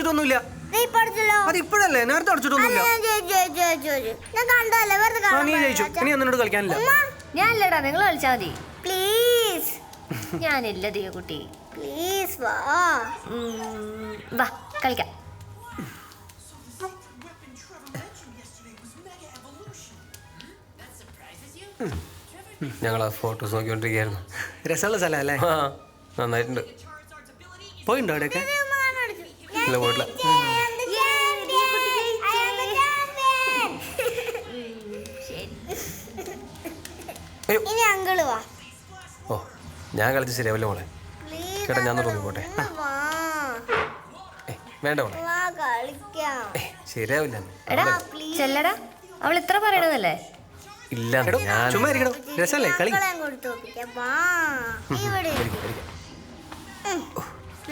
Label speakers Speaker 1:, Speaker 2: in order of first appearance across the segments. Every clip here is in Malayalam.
Speaker 1: അടച്ചിട്ടൊന്നുമില്ല. അത് ഇപ്പോഴല്ലേ, നേരത്തെ അടച്ചിട്ടൊന്നുമില്ല. നീ ജയിച്ചു, ഇനി എന്നോട് കളിക്കാനില്ല.
Speaker 2: ഞാനില്ലടാ, നിങ്ങൾ കളിച്ചാ മതി പ്ലീസ്. ഞാനില്ല ദിയ കുട്ടി,
Speaker 3: പ്ലീസ് വാ
Speaker 2: വാ കളിക്കാം.
Speaker 4: ഞങ്ങൾ ആ ഫോട്ടോസ് നോക്കിക്കൊണ്ടിരിക്കുകയായിരുന്നു.
Speaker 1: രസമുള്ള സ്ഥലം അല്ലേ?
Speaker 4: ആ നന്നായിട്ടുണ്ട്.
Speaker 1: പോയിണ്ടോ അവിടെയൊക്കെ?
Speaker 4: ഇല്ല, പോയിട്ടില്ല.
Speaker 3: ഇനി അങ്കിള് വാ.
Speaker 4: ഓ, ഞാൻ കളിച്ച് ശരിയാവില്ല മോളെ. ചേട്ടാ ഞാൻ റൂമിൽ പോട്ടെ. വേണ്ട മോളെ, ശരിയാവില്ല.
Speaker 2: എടാ ചെല്ലടാ, അവൾ ഇത്ര പറയണതല്ലേ?
Speaker 4: ഇല്ല, ഞാൻ
Speaker 1: ചുമ്മാ ഇരിക്കണോ, രസമല്ലേ കളി.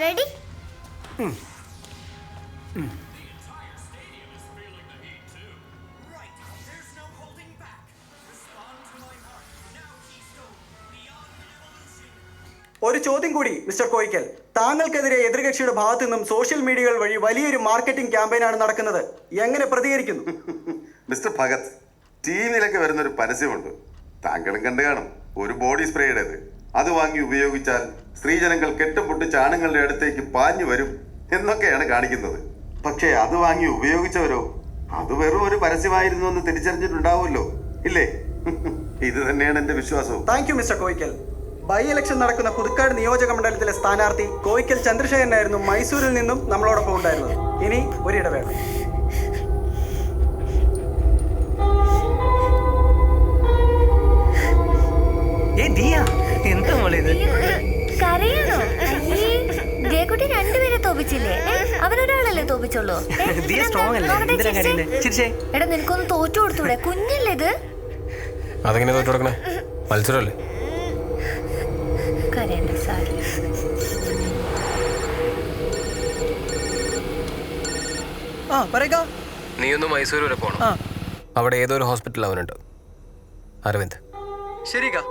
Speaker 3: റെഡി?
Speaker 5: ഒരു ചോദ്യം കൂടി മിസ്റ്റർ കോയിക്കൽ. താങ്കൾക്കെതിരെ എതിർകക്ഷിയുടെ ഭാഗത്തു നിന്നും സോഷ്യൽ മീഡിയകൾ വഴി വലിയൊരു മാർക്കറ്റിംഗ് ക്യാമ്പയിനാണ് നടക്കുന്നത്. എങ്ങനെ പ്രതികരിക്കുന്നു?
Speaker 6: മിസ്റ്റർ ഭഗത്, ടിവിയിലൊക്കെ വരുന്നൊരു പരസ്യമുണ്ട്, താങ്കളും കണ്ടു കാണും. ഒരു ബോഡി സ്പ്രേയുടേത്. അത് വാങ്ങി ഉപയോഗിച്ചാൽ സ്ത്രീജനങ്ങൾ കെട്ടും പൊട്ടിച്ച് ആണുങ്ങളുടെ അടുത്തേക്ക് പാഞ്ഞു വരും എന്നൊക്കെയാണ് കാണിക്കുന്നത്. പക്ഷേ അത് വാങ്ങി ഉപയോഗിച്ചവരോ അത് വെറും ഒരു പരസ്യമായിരുന്നു എന്ന് തിരിച്ചറിഞ്ഞിട്ടുണ്ടാവുമല്ലോ, ഇല്ലേ? ഇത് തന്നെയാണ് എന്റെ വിശ്വാസവും.
Speaker 5: Thank you mister Koyickal. By election നടക്കുന്ന പുതുക്കാട് നിയോജക മണ്ഡലത്തിലെ സ്ഥാനാർത്ഥി കോയിക്കൽ ചന്ദ്രശേഖരനായിരുന്നു മൈസൂരിൽ നിന്നും നമ്മളോടൊപ്പം ഉണ്ടായിരുന്നത്. ഇനി ഒരിടവേള.
Speaker 1: എന്താ മോളെ ഇത്?
Speaker 2: കരയണോ? ജയക്കുട്ടി രണ്ടുപേരെ തോപ്പിച്ചില്ലേ? അവനൊരാളല്ലേ തോപ്പിച്ചുള്ളൂ. എടാ നിനക്കൊന്ന് തോറ്റു കൊടുത്തൂടെ? കുഞ്ഞല്ലേ ഇത്?
Speaker 4: അതെങ്ങനെ തോറ്റു കൊടുക്കണേ? മത്സരമല്ലേ?
Speaker 2: കരയണ്ട, സാരി.
Speaker 4: നീ ഒന്ന് മൈസൂർ വരെ പോണം. അവിടെ ഏതോ ഒരു ഹോസ്പിറ്റൽ അവനുണ്ട്, അരവിന്ദ്.
Speaker 1: ശരിക്കാ.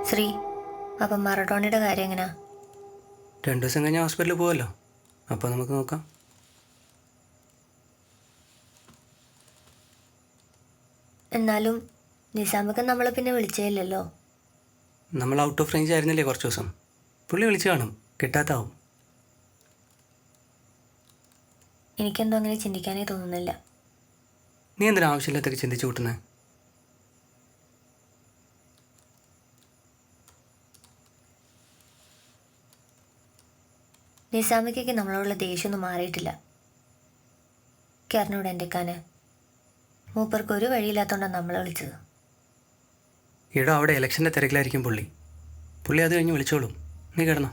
Speaker 2: ശ്രീ, അപ്പം മറഡോണയുടെ കാര്യം എങ്ങനെയാ?
Speaker 1: 2 ദിവസം കഴിഞ്ഞാൽ ഹോസ്പിറ്റലിൽ പോവല്ലോ, അപ്പോൾ നമുക്ക് നോക്കാം.
Speaker 2: എന്നാലും നിസാമൊക്കെ നമ്മളെ പിന്നെ വിളിച്ചേയില്ലല്ലോ.
Speaker 1: നമ്മൾ ഔട്ട് ഓഫ് റേഞ്ച് ആയിരുന്നില്ലേ കുറച്ച് ദിവസം. പുള്ളി വിളിച്ചു കാണും, കിട്ടാത്താവും.
Speaker 2: എനിക്കെന്തോ അങ്ങനെ ചിന്തിക്കാനേ തോന്നുന്നില്ല.
Speaker 1: നീ എന്തിനാ ആവശ്യമില്ലാത്തൊക്കെ ചിന്തിച്ചു കൂട്ടുന്നത്?
Speaker 2: നിസാമിക്കൊക്കെ നമ്മളോടുള്ള ദേഷ്യമൊന്നും മാറിയിട്ടില്ല. കെറിനോട് എൻ്റെ കാന് മൂപ്പർക്ക് ഒരു വഴിയില്ലാത്തതുകൊണ്ടാണ് നമ്മളെ വിളിച്ചത്.
Speaker 1: ഇവിടെ അവിടെ ഇലക്ഷൻ്റെ തിരക്കിലായിരിക്കും പുള്ളി അത് കഴിഞ്ഞ് വിളിച്ചോളും. നീ കിടന്നോ.